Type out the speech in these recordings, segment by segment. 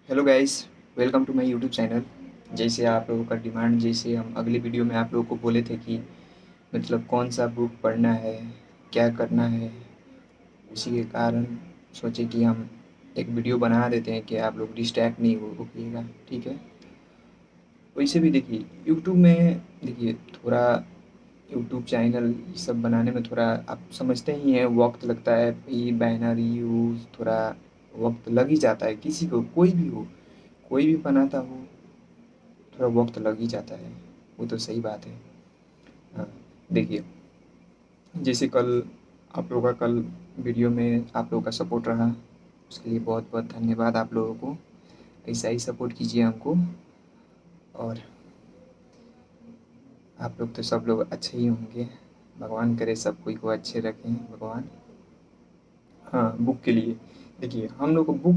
Hello guys, welcome to my YouTube channel. जैसे आप लोगों का डिमांड, जैसे हम अगले वीडियो में आप लोगों को बोले थे कि मतलब कौन सा बुक पढ़ना है, क्या करना है, उसी के कारण सोचे कि हम एक वीडियो बना देते हैं कि आप लोग डिस्ट्रैक्ट नहीं हो होइएगा। ठीक है। वैसे भी देखिए यूट्यूब में, देखिए थोड़ा यूट्यूब चैनल ये सब बनाने में थोड़ा आप समझते ही हैं, वक्त लगता है। ये बैनर यूज़ थोड़ा वक्त लग ही जाता है, किसी को कोई भी हो, कोई भी बनाता हो, थोड़ा वक्त लग ही जाता है। वो तो सही बात है। हाँ, देखिए जैसे कल आप लोगों का कल वीडियो में आप लोगों का सपोर्ट रहा, उसके लिए बहुत बहुत धन्यवाद आप लोगों को। ऐसा ही सपोर्ट कीजिए हमको। और आप लोग तो सब लोग अच्छे ही होंगे, भगवान करे सब कोई को अच्छे रखें भगवान। हाँ, बुक के लिए देखिए हम लोग को बुक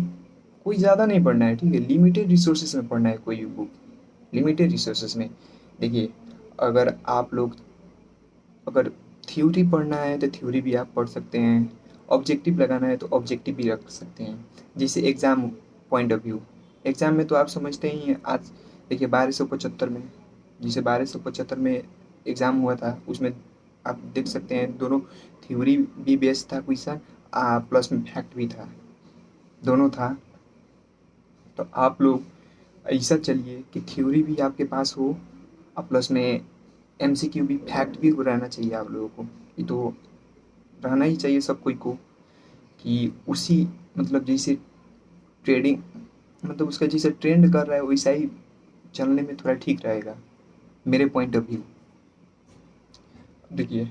कोई ज़्यादा नहीं पढ़ना है, ठीक है। लिमिटेड रिसोर्सेज में पढ़ना है कोई भी बुक, लिमिटेड रिसोर्सेज में। देखिए अगर आप लोग, अगर थ्योरी पढ़ना है तो थ्योरी भी आप पढ़ सकते हैं, ऑब्जेक्टिव लगाना है तो ऑब्जेक्टिव भी रख सकते हैं। जैसे exam point of view, exam में तो आप समझते ही हैं। आज देखिए 1275 में, जैसे 1275 में एग्ज़ाम हुआ था, उसमें आप देख सकते हैं दोनों थ्योरी भी बेस्ड था क्वेश्चन, प्लस में फैक्ट भी था, दोनों था। तो आप लोग ऐसा चलिए कि थ्योरी भी आपके पास हो और प्लस में एमसीक्यू भी, फैक्ट भी हो रहना चाहिए आप लोगों को। ये तो रहना ही चाहिए सब कोई को, कि उसी मतलब जैसे ट्रेडिंग, मतलब उसका जैसे ट्रेंड कर रहा है वैसा ही चलने में थोड़ा ठीक रहेगा, मेरे पॉइंट ऑफ व्यू। देखिए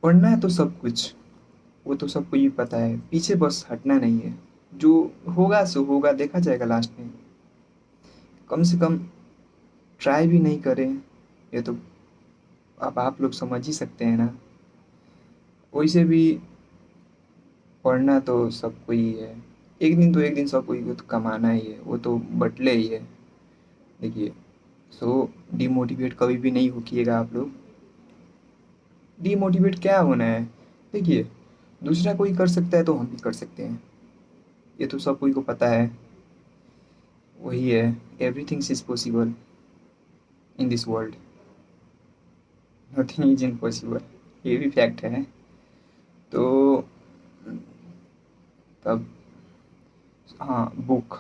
पढ़ना है तो सब कुछ, वो तो सबको ही पता है, पीछे बस हटना नहीं है। जो होगा सो होगा, देखा जाएगा लास्ट में। कम से कम ट्राई भी नहीं करें, ये तो अब आप लोग समझ ही सकते हैं ना। वैसे भी पढ़ना तो सबको ही है, एक दिन तो एक दिन सबको ही को तो कमाना ही है, वो तो बटले ही है। देखिए सो डिमोटिवेट कभी भी नहीं होइएगा आप लोग। डिमोटिवेट क्या होना है, देखिए दूसरा कोई कर सकता है तो हम भी कर सकते हैं, ये तो सब कोई को पता है। वही है, everything is possible in this world, nothing is impossible, ये भी फैक्ट है। तो तब हाँ, बुक,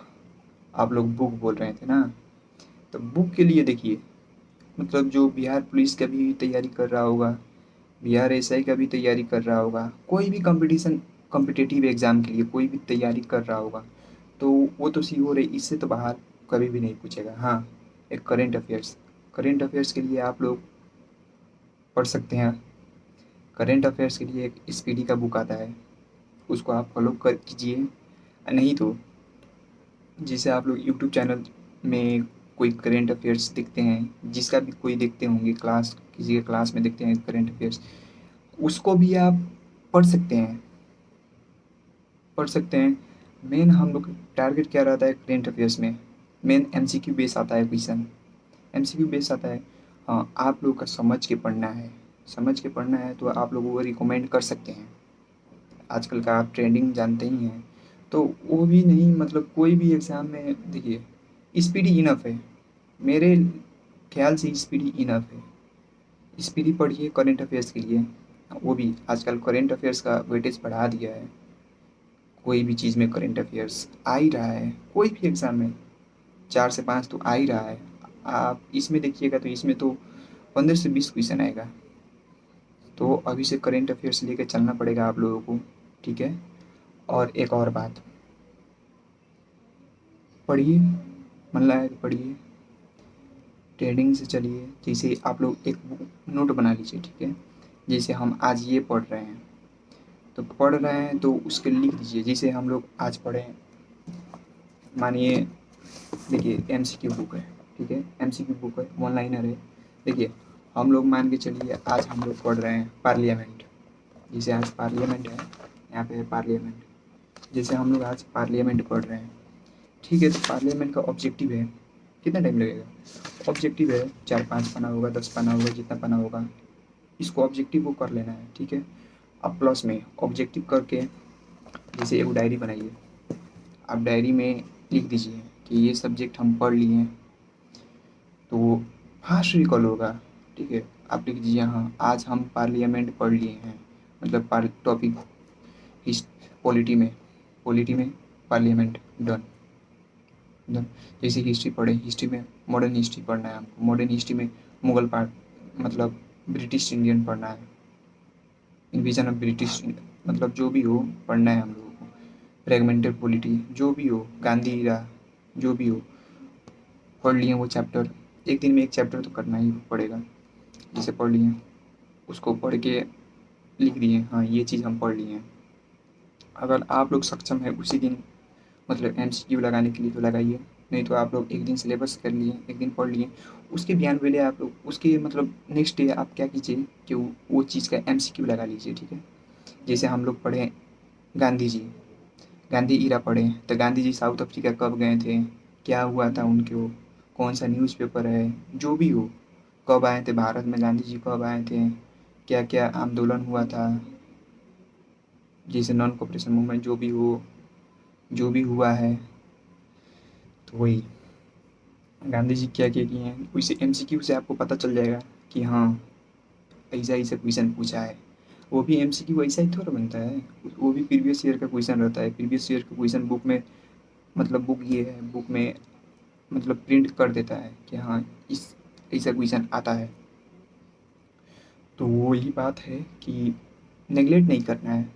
आप लोग बुक बोल रहे थे ना, तो बुक के लिए देखिए, मतलब जो बिहार पुलिस का भी तैयारी कर रहा होगा, बिहार एसआई का भी तैयारी कर रहा होगा, कोई भी कंपटीशन, कॉम्पिटिटिव एग्ज़ाम के लिए कोई भी तैयारी कर रहा होगा, तो वो तो श्योर है, इससे तो बाहर कभी भी नहीं पूछेगा। हाँ, एक करेंट अफेयर्स, करेंट अफेयर्स के लिए आप लोग पढ़ सकते हैं। करेंट अफेयर्स के लिए एक स्पीडी का बुक आता है, उसको आप फॉलो कर कीजिए। नहीं तो जैसे आप लोग यूट्यूब चैनल में कोई करेंट अफेयर्स देखते हैं, जिसका भी कोई देखते होंगे, क्लास किसी के क्लास में देखते हैं करेंट अफेयर्स, उसको भी आप पढ़ सकते हैं, पढ़ सकते हैं। मेन हम लोग टारगेट क्या रहता है करेंट अफेयर्स में, मेन एमसीक्यू बेस आता है क्वेश्चन, एमसीक्यू बेस आता है। हाँ, आप लोग का समझ के पढ़ना है, समझ के पढ़ना है तो आप लोगों को रिकमेंड कर सकते हैं। आजकल का आप ट्रेंडिंग जानते ही हैं, तो वो भी नहीं, मतलब कोई भी एग्ज़ाम में देखिए स्पीडी इनफ है, मेरे ख्याल से स्पीडी इनफ है। स्पीडी पढ़िए करेंट अफेयर्स के लिए, वो भी आजकल करेंट अफेयर्स का वेटेज बढ़ा दिया है, कोई भी चीज़ में करेंट अफेयर्स आ ही रहा है, कोई भी एग्ज़ाम में 4 से 5 तो आ ही रहा है। आप इसमें देखिएगा तो इसमें तो 15 से 20 क्वेश्चन आएगा, तो अभी से करेंट अफेयर्स लेके चलना पड़ेगा आप लोगों को, ठीक है। और एक और बात, पढ़िए, मन लगा के पढ़िए, ट्रेडिंग से चलिए। जैसे आप लोग एक नोट बना लीजिए, ठीक है। जैसे हम आज ये पढ़ रहे हैं, तो पढ़ रहे हैं तो उसके लिख दीजिए। जैसे हम लोग आज पढ़े, मानिए देखिए एमसीक्यू बुक है, ठीक है, एमसीक्यू बुक है, वन लाइनर है। देखिए हम लोग मान के चलिए आज हम लोग पढ़ रहे हैं पार्लियामेंट, जैसे आज पार्लियामेंट है, यहाँ पे है पार्लियामेंट, जैसे हम लोग आज पार्लियामेंट पढ़ रहे हैं, ठीक है। तो पार्लियामेंट का ऑब्जेक्टिव है, कितना टाइम लगेगा, ऑब्जेक्टिव है 4-5 पन्ना होगा, 10 पन्ना होगा, जितना पन्ना होगा, इसको ऑब्जेक्टिव को कर लेना है, ठीक है। अब प्लस में ऑब्जेक्टिव करके जैसे एक डायरी बनाइए, आप डायरी में लिख दीजिए कि ये सब्जेक्ट हम पढ़ लिए हैं, तो वो फास्ट रिकॉल होगा। ठीक है, आप लिख दीजिए हाँ आज हम पार्लियामेंट पढ़ लिए हैं, मतलब टॉपिक पॉलिटी में पार्लियामेंट, डन डन। जैसे हिस्ट्री पढ़े, हिस्ट्री में मॉडर्न हिस्ट्री पढ़ना है हमको, मॉडर्न हिस्ट्री में मुगल पार्ट मतलब ब्रिटिश इंडियन पढ़ना है, इन्वेजन ऑफ ब्रिटिश, मतलब जो भी हो पढ़ना है हम लोगों को, फ्रेगमेंटेड पॉलिटी जो भी हो, गांधी इरा जो भी हो, पढ़ लिए वो चैप्टर। एक दिन में एक चैप्टर तो करना ही पड़ेगा, जैसे पढ़ लिए उसको पढ़ के लिख दिए हाँ ये चीज़ हम पढ़ लिए हैं। अगर आप लोग सक्षम है उसी दिन मतलब MCQ लगाने के लिए तो लगाइए, नहीं तो आप लोग एक दिन सिलेबस कर लिए, एक दिन पढ़ लिए, उसके बयान पहले आप लोग उसके मतलब नेक्स्ट डे आप क्या कीजिए कि वो चीज़ का MCQ लगा लीजिए। ठीक है, जैसे हम लोग पढ़े गांधी जी, गांधी इरा पढ़े तो गांधी जी साउथ अफ्रीका कब गए थे, क्या हुआ था उनको, कौन सा न्यूज़पेपर है, जो भी हो, कब आए थे भारत में गांधी जी, कब आए थे, क्या क्या आंदोलन हुआ था, जैसे नॉन कॉपरेशन मूवमेंट जो भी हो, जो भी हुआ है, तो वही गांधी जी क्या क्या किए हैं, उसी MCQ से आपको पता चल जाएगा कि हाँ ऐसा ऐसा क्वेश्चन पूछा है। वो भी MCQ ऐसा ही थोड़ा बनता है, वो भी प्रीवियस ईयर का क्वेश्चन रहता है, प्रीवियस ईयर का क्वेश्चन बुक में मतलब बुक ये है, बुक में मतलब प्रिंट कर देता है कि हाँ इस ऐसा क्वेश्चन आता है। तो वही बात है कि नेगलेक्ट नहीं करना है,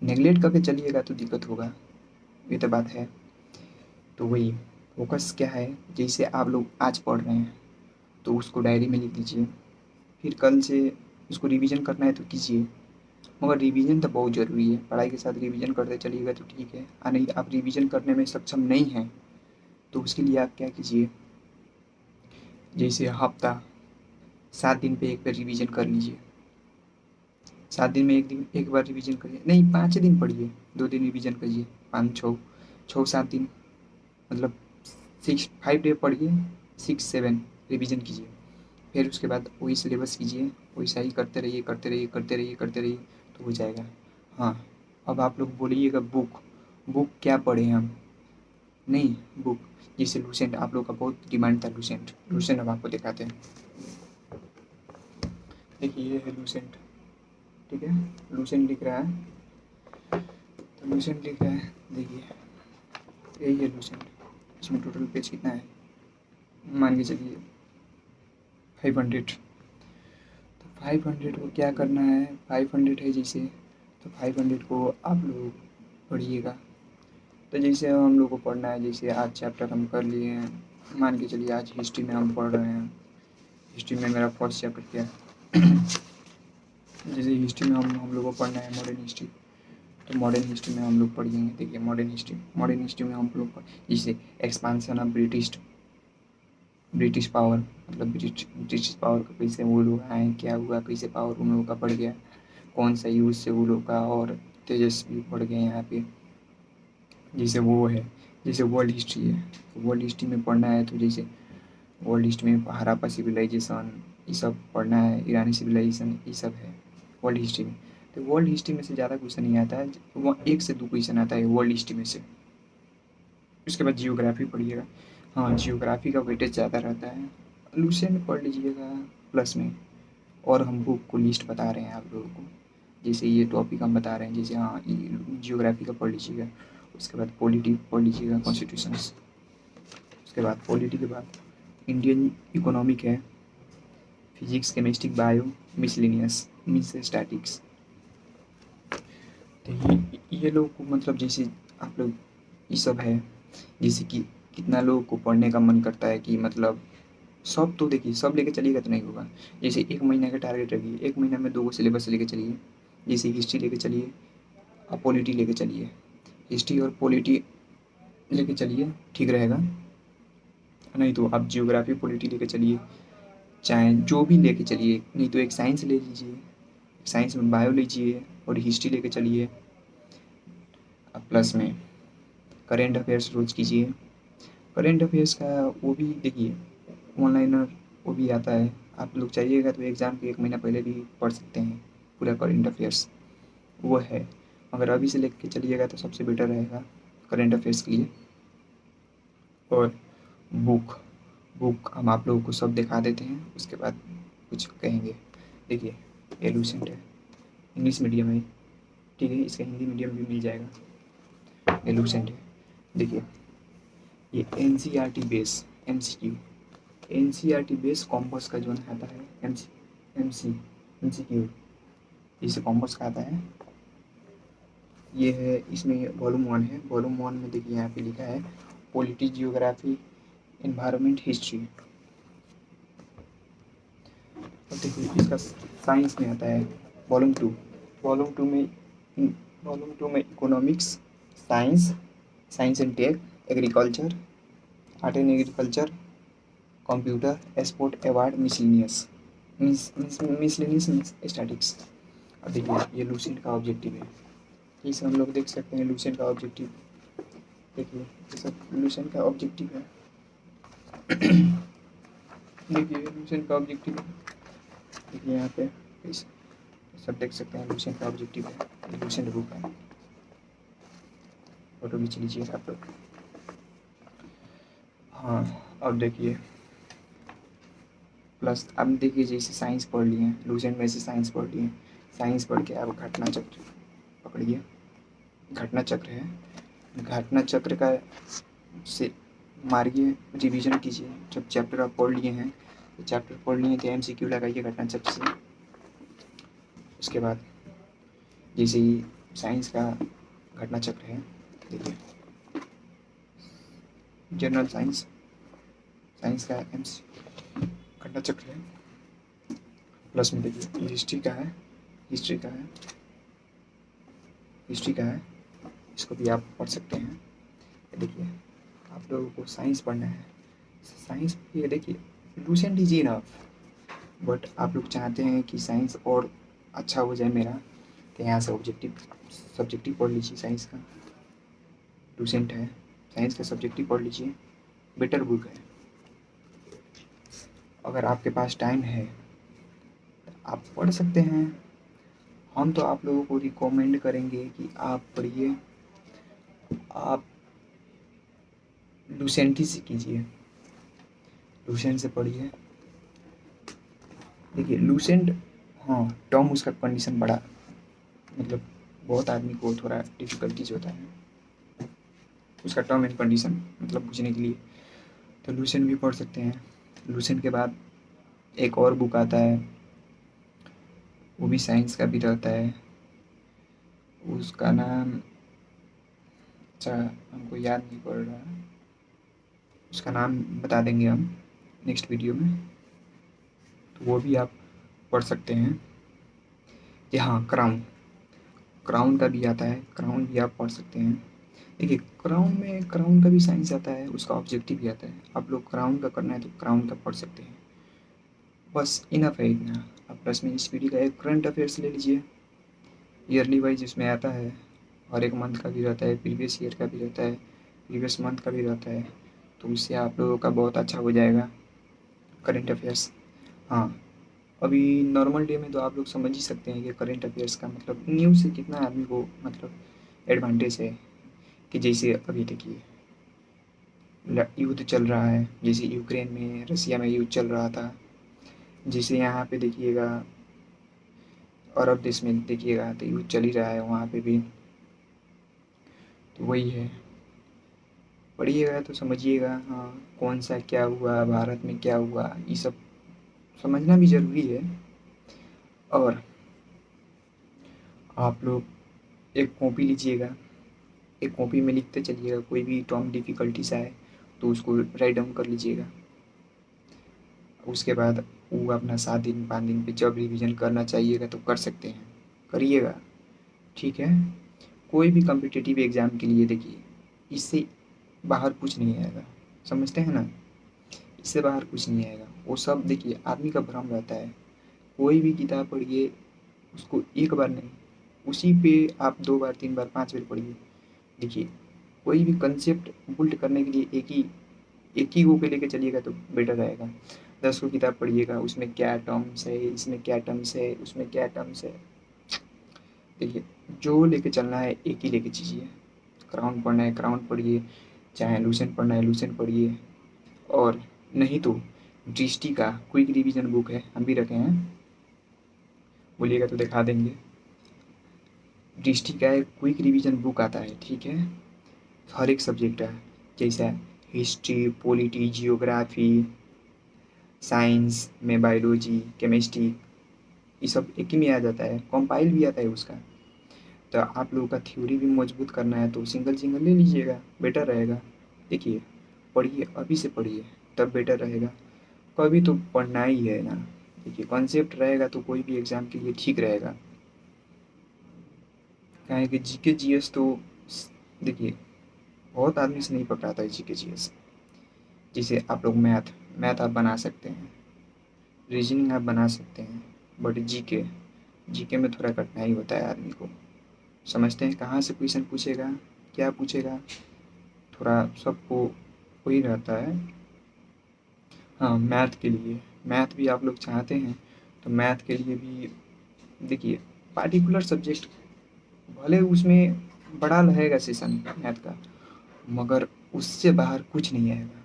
नेगलेक्ट करके चलिएगा तो दिक्कत होगा, ये तो बात है। तो वही फोकस क्या है, जैसे आप लोग आज पढ़ रहे हैं तो उसको डायरी में लिख लीजिए, फिर कल से उसको रिवीजन करना है तो कीजिए, मगर रिवीजन तो बहुत ज़रूरी है, पढ़ाई के साथ रिवीजन करते चलिएगा तो ठीक है, और नहीं आप रिवीजन करने में सक्षम नहीं हैं तो उसके लिए आप क्या कीजिए, जैसे हफ्ता 7 दिन पे एक बार रिवीजन कर लीजिए, 7 दिन में एक बार रिवीजन करिए, नहीं 5 दिन पढ़िए, 2 दिन रिवीजन करिए, 5 6 6 7 दिन मतलब 5 डे पढ़िए, 6 7 रिवीजन कीजिए, फिर उसके बाद वही सिलेबस कीजिए, वैसा ही करते रहिए करते रहिए करते रहिए करते रहिए तो हो जाएगा। हाँ, अब आप लोग बोलिएगा बुक, बुक क्या पढ़ें हम, नहीं बुक जैसे लूसेंट, आप लोग का बहुत डिमांड था लूसेंट, लूसेंट अब आपको दिखाते हैं, देखिए ये है लूसेंट। ठीक है, लूसेंट लिख रहा है, तो लूसेंट लिख रहा है, देखिए यही है लूसेंट, इसमें टोटल पेज कितना है मान के चलिए 500, तो 500 को क्या करना है, 500 है जैसे, तो 500 को आप लोग पढ़िएगा, तो जैसे हम लोग को पढ़ना है, जैसे आज चैप्टर हम कर लिए हैं, मान के चलिए आज हिस्ट्री में हम पढ़ रहे हैं, हिस्ट्री में मेरा फर्स्ट चैप्टर क्या है जैसे हिस्ट्री में हम लोग को पढ़ना है मॉडर्न हिस्ट्री, तो मॉडर्न हिस्ट्री में हम लोग पढ़ेंगे, देखिए मॉडर्न हिस्ट्री में हम लोग जैसे एक्सपांसन ऑफ ब्रिटिश पावर, मतलब ब्रिटिश पावर का कैसे वो लोग आए, क्या हुआ, कैसे पावर उन लोगों का बढ़ गया, कौन सा यूज़ से वो लोग का और तेजस्वी बढ़ गए यहाँ पे, जैसे वो है, जैसे वर्ल्ड हिस्ट्री है, वर्ल्ड हिस्ट्री में पढ़ना है तो जैसे वर्ल्ड हिस्ट्री में हड़प्पा सिविलाइजेशन ये सब पढ़ना है, ईरानी सिविलाइजेशन ये सब है वर्ल्ड हिस्ट्री में। तो वर्ल्ड हिस्ट्री में से ज़्यादा क्वेश्चन नहीं आता है, वो 1 से 2 क्वेश्चन आता है वर्ल्ड हिस्ट्री में से। उसके बाद जियोग्राफी पढ़िएगा, हाँ जियोग्राफी का वेटेज ज़्यादा रहता है, लूसेंट पढ़ लीजिएगा प्लस में, और हम बुक को लिस्ट बता रहे हैं आप लोगों को, जैसे ये टॉपिक हम बता रहे हैं, जैसे हाँ जियोग्राफी का पढ़ लीजिएगा, उसके बाद पॉलिटी पढ़ लीजिएगा कॉन्स्टिट्यूशंस, उसके बाद पॉलिटी के बाद इंडियन इकोनॉमिक है, physics chemistry bio miscellaneous means statics. तो ये लोग को मतलब जैसे आप लोग ये सब है, जैसे कि कितना लोगों को पढ़ने का मन करता है कि मतलब सब तो देखिए सब लेके चलिएगा तो नहीं होगा, जैसे 1 महीने का टारगेट रखिए, 1 महीने में 2 सिलेबस लेके चलिए, जैसे हिस्ट्री लेके चलिए और पॉलिटी लेके चलिए, हिस्ट्री और पॉलिटी लेके चलिए ठीक रहेगा, नहीं तो आप जियोग्राफी पॉलिटी लेके चलिए, चाहे जो भी लेके चलिए, नहीं तो एक साइंस ले लीजिए, साइंस में बायो लीजिए और हिस्ट्री लेके चलिए, प्लस में करेंट अफेयर्स रोज़ कीजिए, करेंट अफेयर्स का वो भी देखिए ऑनलाइनर वो भी आता है, आप लोग चाहिएगा तो एग्ज़ाम के 1 महीना पहले भी पढ़ सकते हैं पूरा करेंट अफेयर्स वो है, अगर अभी से लेके चलिएगा तो सबसे बेटर रहेगा। करेंट अफेयर्स के लिए। और बुक बुक हम आप लोगों को सब दिखा देते हैं, उसके बाद कुछ कहेंगे। देखिए ये लूसेंट है, इंग्लिश मीडियम है, ठीक है, इसका हिंदी मीडियम भी मिल जाएगा। ये लूसेंट है, देखिए ये NCERT base MCQ, NCERT base कॉम्पर्स का जो आता है MCQ, इसे कॉम्पर्स का आता है। ये है, इसमें वॉल्यूम 1 है। वॉल्यूम 1 में देखिए यहाँ पे लिखा है पॉलिटी, जियोग्राफी, एनवायरनमेंट, हिस्ट्री। और देखिए इसका साइंस में आता है वॉल्यूम 2। वॉल्यूम 2 में economics, science and tech, agriculture, art and agriculture, computer, sport, award, miscellaneous statics. अब देखिए ये लूसेंट का ऑब्जेक्टिव है, इसे हम लोग देख सकते हैं। लूसेंट का ऑब्जेक्टिव देखिए, ये सब लूसेंट का ऑब्जेक्टिव है। देखिए लूसेंट का ऑब्जेक्टिव है, देखिए यहाँ पे सब देख सकते हैं। लूसेंट का ऑब्जेक्टिव है, ये लूसेंट बुक है, फोटो खींच लीजिए आप लोग। हाँ अब देखिए प्लस, अब देखिए जैसे साइंस पढ़ लिए, लूसेंट में से साइंस पढ़ लिए, साइंस पढ़ के अब घटना चक्र पकड़िए। घटना चक्र है, घटना चक्र का से मारिए, रिवीजन कीजिए। जब चैप्टर आप पढ़ लिए हैं तो चैप्टर पढ़ लिए तो MCQ लगाइए घटना चक्र से। उसके बाद जैसे ही साइंस का घटना चक्र है, देखिए जनरल साइंस का घटना चक्र है। प्लस में देखिए हिस्ट्री का है, इसको भी आप पढ़ सकते हैं। देखिए आप लोगों को साइंस पढ़ना है, साइंस ये देखिए लूसेंट इज इनफ, बट आप लोग चाहते हैं कि साइंस और अच्छा हो जाए मेरा, तो यहाँ से सब्जेक्टिव पढ़ लीजिए। साइंस का लूसेंट है, साइंस का सब्जेक्टिव पढ़ लीजिए, बेटर बुक है। अगर आपके पास टाइम है तो आप पढ़ सकते हैं। हम तो आप लोगों को रिकमेंड करेंगे कि आप पढ़िए, आप लूसेंट ही से कीजिए, लूसेंट से पढ़िए। देखिए लूसेंट, हाँ टर्म उसका कंडीशन बड़ा, मतलब बहुत आदमी को थोड़ा डिफ़िकल्टीज होता है उसका टर्म एंड कंडीशन मतलब पूछने के लिए, तो लूसेंट भी पढ़ सकते हैं। लूसेंट के बाद एक और बुक आता है, वो भी साइंस का भी रहता है, उसका नाम अच्छा हमको याद नहीं पड़ रहा, उसका नाम बता देंगे हम नेक्स्ट वीडियो में, तो वो भी आप पढ़ सकते हैं। कि हाँ क्राउन का भी आता है, क्राउन भी आप पढ़ सकते हैं। देखिए क्राउन का भी साइंस आता है, उसका ऑब्जेक्टिव भी आता है। आप लोग क्राउन का करना है तो क्राउन का पढ़ सकते हैं, बस इनफ है इतना। अब प्लस में इस पीढ़ी का एक करंट अफेयर्स ले लीजिए, ईयरली वाइज इसमें आता है, और एक मंथ का भी रहता है, प्रीवियस ईयर का भी रहता है, प्रीवियस मंथ का भी रहता है, तो उससे आप लोगों का बहुत अच्छा हो जाएगा करेंट अफेयर्स। हाँ अभी नॉर्मल डे में तो आप लोग समझ ही सकते हैं कि करेंट अफेयर्स का मतलब न्यूज़ से कितना आदमी को मतलब एडवांटेज है। कि जैसे अभी देखिए युद्ध चल रहा है, जैसे यूक्रेन में रसिया में युद्ध चल रहा था, जैसे यहाँ पे देखिएगा अरब देश में देखिएगा तो युद्ध चल ही रहा है वहाँ पे भी, तो वही है। पढ़िएगा तो समझिएगा, हाँ कौन सा क्या हुआ, भारत में क्या हुआ, ये सब समझना भी ज़रूरी है। और आप लोग एक कॉपी लीजिएगा, एक कॉपी में लिखते चलिएगा, कोई भी टर्म डिफ़िकल्टीज आए तो उसको राइट डाउन कर लीजिएगा। उसके बाद वो अपना 7 दिन 5 दिन पे जब रिवीजन करना चाहिएगा तो कर सकते हैं, करिएगा, ठीक है। कोई भी कॉम्पिटिटिव एग्ज़ाम के लिए देखिए इससे बाहर कुछ नहीं आएगा, समझते हैं ना, इससे बाहर कुछ नहीं आएगा। वो सब देखिए आदमी का भ्रम रहता है, कोई भी किताब पढ़िए उसको एक बार नहीं, उसी पे आप 2 बार 3 बार 5 बार पढ़िए। देखिए कोई भी कंसेप्ट बुल्ड करने के लिए एक ही वो पे लेके चलिएगा तो बेटर रहेगा। 10 को किताब पढ़िएगा, उसमें क्या टर्म्स है, इसमें क्या टर्म्स है, उसमें क्या टर्म्स है, देखिए जो लेके चलना है एक ही लेके चलिए, क्राउन पढ़ना है क्राउन पढ़िए, चाहे लूसेंट पढ़ना है लूसेंट पढ़िए। और नहीं तो दृष्टि का क्विक रिवीजन बुक है, हम भी रखे हैं, बोलिएगा तो दिखा देंगे। दृष्टि का एक क्विक रिवीजन बुक आता है, ठीक है, हर एक सब्जेक्ट है, जैसा हिस्ट्री, पॉलिटी, जियोग्राफी, साइंस में बायोलॉजी, केमिस्ट्री, ये सब एक ही में आ जाता है, कंपाइल भी आता है उसका। तो आप लोगों का थ्योरी भी मजबूत करना है तो सिंगल सिंगल ले लीजिएगा, बेटर रहेगा। देखिए पढ़िए, अभी से पढ़िए तब बेटर रहेगा, कभी तो पढ़ना ही है ना। देखिए कॉन्सेप्ट रहेगा तो कोई भी एग्ज़ाम के लिए ठीक रहेगा। कहें कि जीके जीएस तो देखिए बहुत आदमी से नहीं पकड़ाता है जीके जीएस। जैसे आप लोग मैथ मैथ आप बना सकते हैं, रीजनिंग आप बना सकते हैं, बट जीके जीके में थोड़ा कठिनाई होता है आदमी को। समझते हैं कहाँ से क्वेश्चन पूछेगा, क्या पूछेगा, थोड़ा सबको वही रहता है। हाँ मैथ के लिए, मैथ भी आप लोग चाहते हैं तो मैथ के लिए भी देखिए पार्टिकुलर सब्जेक्ट भले उसमें बड़ा रहेगा सेशन मैथ का, मगर उससे बाहर कुछ नहीं आएगा।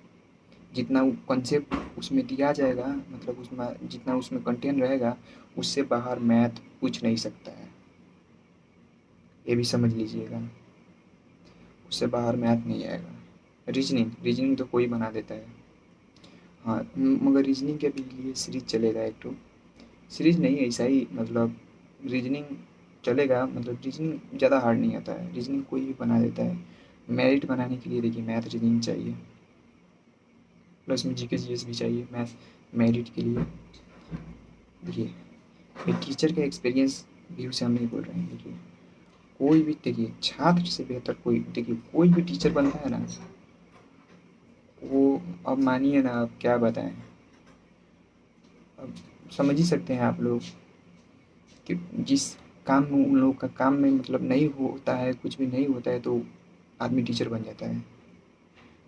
जितना कॉन्सेप्ट उसमें दिया जाएगा, मतलब उसमें जितना उसमें कंटेंट रहेगा, उससे बाहर मैथ कुछ नहीं सकता है, ये भी समझ लीजिएगा। उससे बाहर मैथ नहीं आएगा। रीजनिंग रीजनिंग तो कोई बना देता है। हाँ मगर रीजनिंग के भी लिए सीरीज चलेगा एक तो, सीरीज नहीं ऐसा ही, मतलब रीजनिंग चलेगा, मतलब रीजनिंग ज़्यादा हार्ड नहीं आता है, रीजनिंग कोई भी बना देता है। मेरिट बनाने के लिए देखिए मैथ रीजनिंग चाहिए, प्लस में जीके जीएस भी चाहिए मैथ मेरिट के लिए। देखिए एक टीचर का एक्सपीरियंस व्यू से हम नहीं बोल रहे हैं। देखिए कोई भी, देखिए छात्र से बेहतर कोई, देखिए कोई भी टीचर बनता है ना, वो अब मानिए ना, अब क्या बताएं, अब समझ ही सकते हैं आप लोग कि जिस काम में उन लोग का काम में मतलब नहीं होता है, कुछ भी नहीं होता है, तो आदमी टीचर बन जाता है,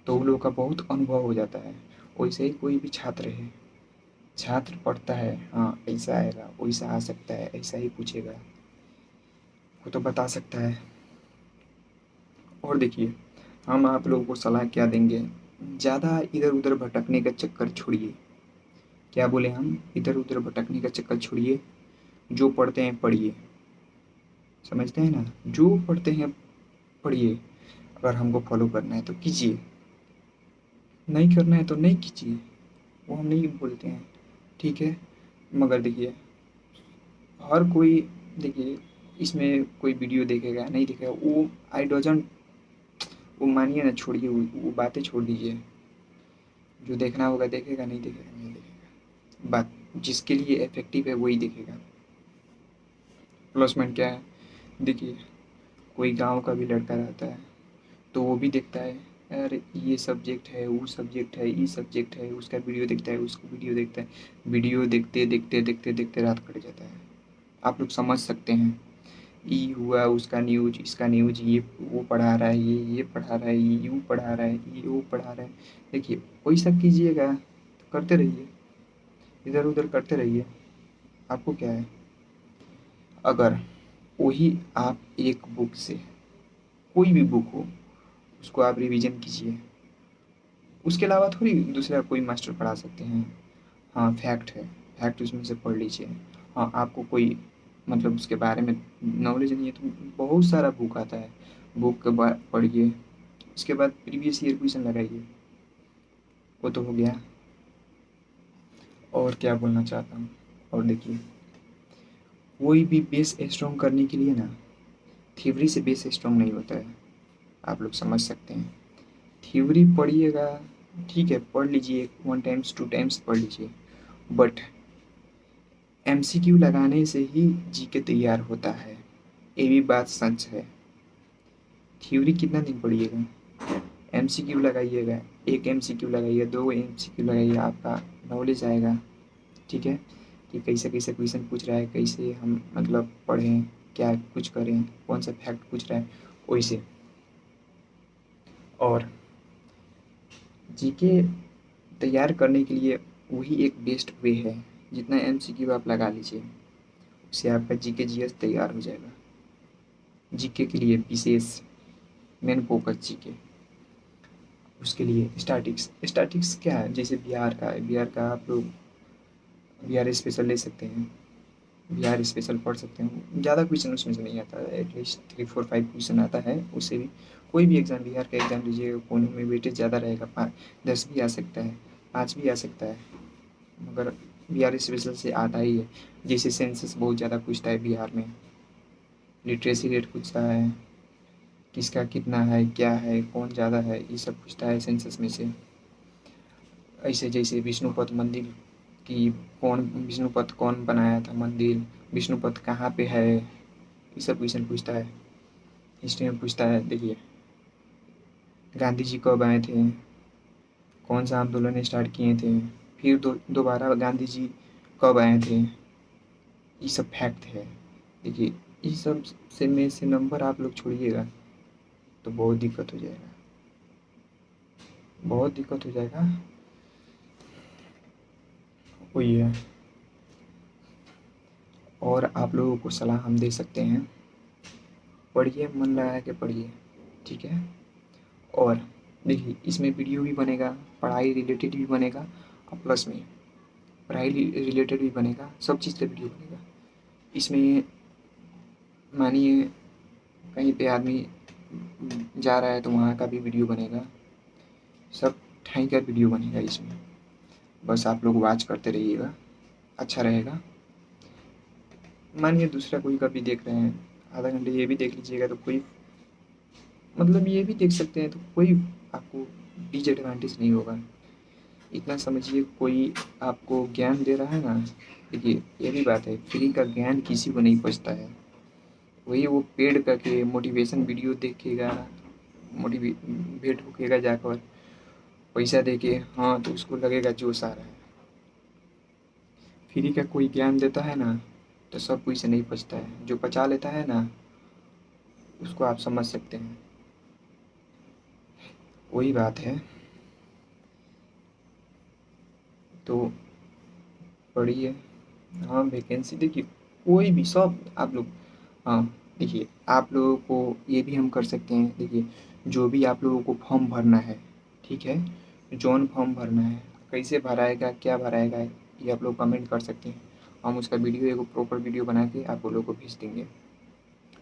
तो उन लोगों का बहुत अनुभव हो जाता है। वैसे ही कोई भी छात्र है, छात्र पढ़ता है, हाँ ऐसा आएगा वैसा आ सकता है, ऐसा ही पूछेगा, वो तो बता सकता है। और देखिए हम आप लोगों को सलाह क्या देंगे, ज़्यादा इधर उधर भटकने का चक्कर छोड़िए। क्या बोले हम, इधर उधर भटकने का चक्कर छोड़िए, जो पढ़ते हैं पढ़िए, समझते हैं ना, जो पढ़ते हैं पढ़िए। अगर हमको फॉलो करना है तो कीजिए, नहीं करना है तो नहीं कीजिए, वो हम नहीं बोलते हैं, ठीक है। मगर देखिए हर कोई, देखिए इसमें कोई वीडियो देखेगा नहीं देखेगा, वो आई डजंट, वो मानिए ना, छोड़िए वो बातें छोड़ दीजिए। जो देखना होगा देखेगा, नहीं देखेगा नहीं देखेगा, बात जिसके लिए इफेक्टिव है वही देखेगा। प्लसमेंट क्या है, देखिए कोई गांव का भी लड़का रहता है तो वो भी देखता है, यार ये सब्जेक्ट है, वो सब्जेक्ट है, ये सब्जेक्ट है, उसका वीडियो देखता है, उसको वीडियो देखता है, वीडियो देखते देखते देखते देखते रात कट जाता है। आप लोग समझ सकते हैं, ई हुआ उसका न्यूज, इसका न्यूज, ये वो पढ़ा रहा है, ये पढ़ा रहा है, ये यूँ पढ़ा रहा है, ये वो पढ़ा रहा है। देखिए वही सब कीजिएगा तो करते रहिए, इधर उधर करते रहिए, आपको क्या है। अगर वही आप एक बुक से, कोई भी बुक हो उसको आप रिवीजन कीजिए, उसके अलावा थोड़ी दूसरा कोई मास्टर पढ़ा सकते हैं। हाँ फैक्ट है, फैक्ट उसमें से पढ़ लीजिए। हाँ आपको कोई मतलब उसके बारे में नॉलेज नहीं है तो बहुत सारा बुक आता है, बुक के बाद पढ़िए, उसके बाद प्रीवियस ईयर क्वेश्चन लगाइए, वो तो हो गया। और क्या बोलना चाहता हूँ, और देखिए कोई भी बेस स्ट्रॉन्ग करने के लिए ना, थ्योरी से बेस स्ट्रॉन्ग नहीं होता है, आप लोग समझ सकते हैं। थ्योरी पढ़िएगा, ठीक है पढ़ लीजिए, 1 टाइम्स 2 टाइम्स पढ़ लीजिए, बट एमसीक्यू लगाने से ही जीके तैयार होता है, ये भी बात सच है। थ्योरी कितना दिन पढ़िएगा, एमसीक्यू लगाइएगा, एक एमसीक्यू लगाइए, 2 एमसीक्यू लगाइए, आपका नॉलेज आएगा, ठीक है, कि कैसे कैसे क्वेश्चन पूछ रहा है, कैसे हम मतलब पढ़ें, क्या कुछ करें, कौन सा फैक्ट पूछ रहा है वैसे। और जीके तैयार करने के लिए वही एक बेस्ट वे है, जितना एमसीक्यू आप लगा लीजिए उससे आपका जीके जीएस तैयार हो जाएगा। जीके के लिए विशेष मेन फोकस चाहिए उसके लिए। स्टैटिक्स क्या है, जैसे बिहार का है, बिहार का आप लोग बिहार स्पेशल ले सकते हैं, बिहार स्पेशल पढ़ सकते हैं। ज़्यादा क्वेश्चन उसमें से नहीं आता है, एटलीस्ट 3 4 5 क्वेश्चन आता है। उससे भी कोई भी एग्ज़ाम, बिहार का एग्ज़ाम लीजिएगा, कोने में वेटेज ज़्यादा रहेगा, 10 भी आ सकता है, 5 भी आ सकता है, मगर बिहार स्पेशल से आता ही है। जैसे सेंसस बहुत ज़्यादा पूछता है बिहार में, लिटरेसी रेट पूछता है, किसका कितना है, क्या है, कौन ज़्यादा है, ये सब पूछता है सेंसस में से। ऐसे जैसे विष्णुपद मंदिर की विष्णुपद कौन बनाया था मंदिर, विष्णुपद कहाँ पे है, ये सब क्वेश्चन पूछता है। हिस्ट्री में पूछता है, देखिए गांधी जी कब आए थे, कौन सा आंदोलन स्टार्ट किए थे, फिर दोबारा गांधी जी कब आए थे, ये सब फैक्ट है। देखिए ये सब से में से नंबर आप लोग छोड़िएगा तो बहुत दिक्कत हो जाएगा, बहुत दिक्कत हो जाएगा। वही है। और आप लोगों को सलाह हम दे सकते हैं, पढ़िए, मन लगा के पढ़िए, ठीक है। और देखिए इसमें वीडियो भी बनेगा, पढ़ाई रिलेटेड भी बनेगा, और प्लस में पढ़ाई रिलेटेड भी बनेगा, सब चीज़ का वीडियो बनेगा इसमें। मानिए कहीं पे आदमी जा रहा है तो वहाँ का भी वीडियो बनेगा, सब ठाई का वीडियो बनेगा इसमें। बस आप लोग वॉच करते रहिएगा, अच्छा रहेगा। मानिए दूसरा कोई का भी देख रहे हैं, आधा घंटे ये भी देख लीजिएगा तो कोई मतलब ये भी देख सकते हैं, तो कोई आपको डिसएडवांटेज नहीं होगा। इतना समझिए, कोई आपको ज्ञान दे रहा है ना, देखिए ये भी बात है, फ्री का ज्ञान किसी को नहीं पचता है। वही वो पेड करके मोटिवेशन वीडियो देखेगा, मोटिवेट होकेगा जाकर, पैसा दे के, हाँ तो उसको लगेगा जोश आ रहा है। फ्री का कोई ज्ञान देता है ना तो सब कोई से नहीं पचता है, जो पचा लेता है ना उसको आप समझ सकते हैं। वही बात है। तो पढ़िए। हाँ वैकेंसी देखिए, कोई भी सब आप लोग, हाँ देखिए आप लोगों को ये भी हम कर सकते हैं। देखिए जो भी आप लोगों को फॉर्म भरना है, ठीक है, जौन फॉर्म भरना है, कैसे भराएगा, क्या भराएगा, ये आप लोग कमेंट कर सकते हैं। हम उसका वीडियो, एक प्रॉपर वीडियो बना के आप लोगों को भेज देंगे,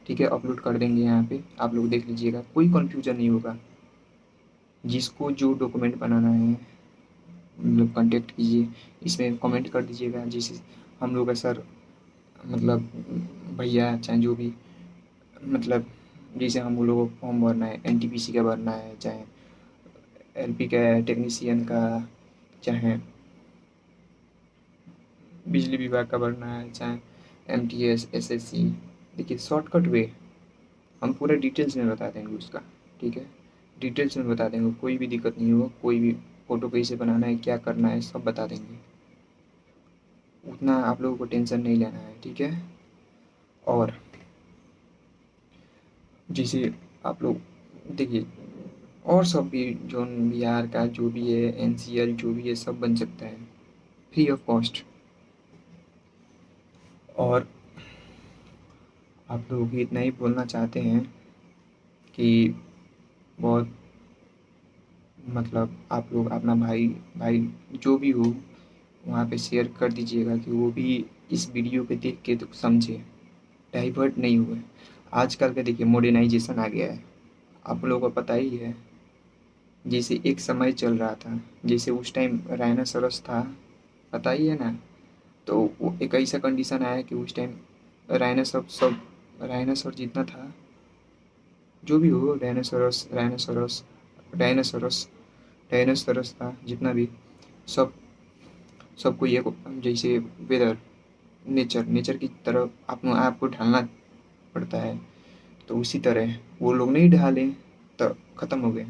ठीक है, अपलोड कर देंगे यहाँ पे, आप लोग देख लीजिएगा, कोई कन्फ्यूजन नहीं होगा। जिसको जो डॉक्यूमेंट बनाना है मतलब कांटेक्ट कीजिए, इसमें कमेंट कर दीजिएगा, जिसे हम लोग का सर मतलब भैया चाहे जो भी, मतलब जैसे हम लोगों को फॉर्म भरना है, एनटीपीसी का भरना है, चाहे एलपी का टेक्नीशियन का, चाहे बिजली विभाग का भरना है, चाहे एमटीएस एसएससी, देखिए शॉर्टकट वे हम पूरा डिटेल्स में बता देंगे उसका, ठीक है, डिटेल्स में बता देंगे, कोई भी दिक्कत नहीं होगा। कोई भी फ़ोटो कैसे बनाना है, क्या करना है, सब बता देंगे, उतना आप लोगों को टेंशन नहीं लेना है, ठीक है। और जैसे आप लोग देखिए, और सब भी जो बिहार का जो भी है, एनसीएल जो भी है, सब बन सकता है फ्री ऑफ कॉस्ट। और आप लोगों को इतना ही बोलना चाहते हैं कि बहुत मतलब आप लोग अपना भाई भाई जो भी हो वहाँ पे शेयर कर दीजिएगा, कि वो भी इस वीडियो पे देख के तो समझे, डाइवर्ट नहीं हुए। आजकल का देखिए मॉडर्नाइजेशन आ गया है, आप लोगों को पता ही है। जैसे एक समय चल रहा था, जैसे उस टाइम राइनोसोरस था, पता ही है ना, तो वो एक ऐसा कंडीशन आया कि उस टाइम राइनोसर जितना था, जो भी हो, डायनासोरस डायनासोरस था जितना भी, सब सबको ये जैसे वेदर नेचर की तरफ अपने आप को ढालना पड़ता है, तो उसी तरह वो लोग नहीं ढाले तो ख़त्म हो गए।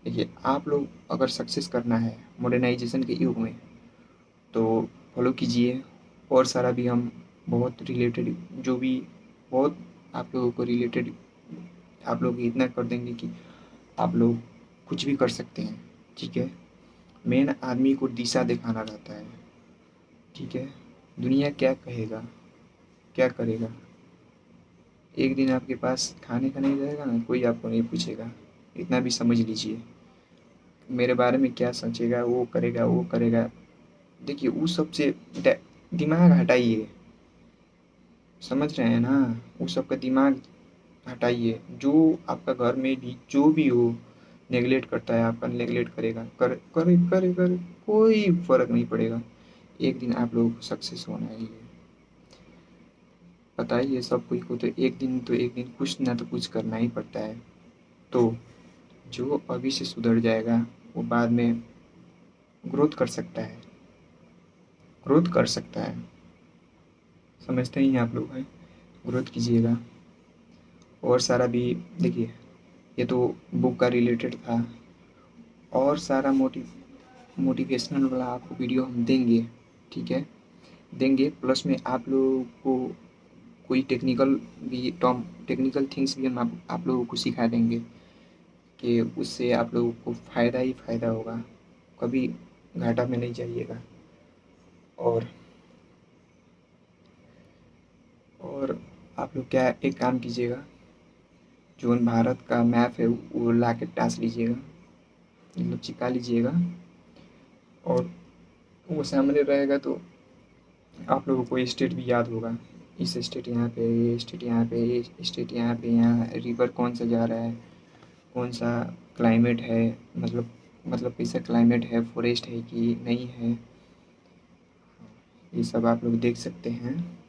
देखिए आप लोग अगर सक्सेस करना है मॉडर्नाइजेशन के युग में तो फॉलो कीजिए। और सारा भी हम बहुत रिलेटेड जो भी, बहुत आप लोगों को रिलेटेड आप लोग इतना कर देंगे कि आप लोग कुछ भी कर सकते हैं, ठीक है। मेन आदमी को दिशा दिखाना रहता है, ठीक है। दुनिया क्या कहेगा, क्या करेगा, एक दिन आपके पास खाने का नहीं रहेगा ना, कोई आपको नहीं पूछेगा, इतना भी समझ लीजिए। मेरे बारे में क्या सोचेगा, वो करेगा, वो करेगा। देखिए उस सब से दिमाग हटाइए, समझ रहे हैं ना? उस सब का दिमाग हटाइए। जो आपका घर में भी जो भी हो नेगलेक्ट करता है आपका, नेगलेक्ट करेगा, करे करे करे, कोई फर्क नहीं पड़ेगा। एक दिन आप लोगों को सक्सेस होना ही है। पता ही है सब कोई को, तो एक दिन कुछ ना तो कुछ करना ही पड़ता है। तो जो अभी से सुधर जाएगा वो बाद में ग्रोथ कर सकता है, ग्रोथ कर सकता है। समझते ही हैं आप लोग हैं? ग्रोथ कीजिएगा। और सारा भी देखिए, ये तो बुक का रिलेटेड था। और सारा मोटिवेशनल वाला आपको वीडियो हम देंगे, ठीक है? देंगे, प्लस में आप लोगों को कोई टेक्निकल थिंग्स भी हम आप लोगों को सिखा देंगे कि उससे आप लोगों को फ़ायदा ही फ़ायदा होगा, कभी घाटा में नहीं जाइएगा। और और आप लोग क्या एक काम कीजिएगा, जो भारत का मैप है वो ला के टाँस लीजिएगा, मतलब चिपका लीजिएगा। और वो सामने रहेगा तो आप लोगों को स्टेट भी याद होगा। इस स्टेट यहाँ पे, ये स्टेट यहाँ पे, ये स्टेट यहाँ पे, यहाँ रिवर कौन सा जा रहा है, कौन सा क्लाइमेट है, मतलब कैसा क्लाइमेट है, फॉरेस्ट है कि नहीं है, ये सब आप लोग देख सकते हैं।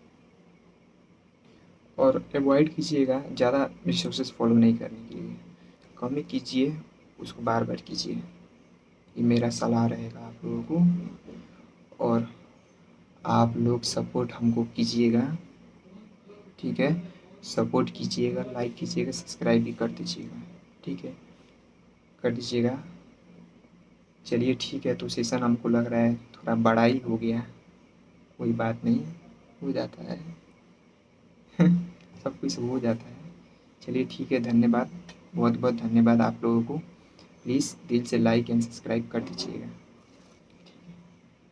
और अवॉइड कीजिएगा ज़्यादा रिसोर्सेज फॉलो नहीं करने के लिए, कम ही कीजिए, उसको बार बार कीजिए। ये मेरा सलाह रहेगा आप लोगों को। और आप लोग सपोर्ट हमको कीजिएगा, ठीक है? सपोर्ट कीजिएगा, लाइक कीजिएगा, सब्सक्राइब भी कर दीजिएगा, ठीक है? कर दीजिएगा। चलिए ठीक है, तो सेशन हमको लग रहा है थोड़ा बड़ा ही हो गया, कोई बात नहीं, हो जाता है। सब कुछ हो जाता है। चलिए ठीक है, धन्यवाद, बहुत बहुत धन्यवाद आप लोगों को। प्लीज़ दिल से लाइक एंड सब्सक्राइब कर दीजिएगा।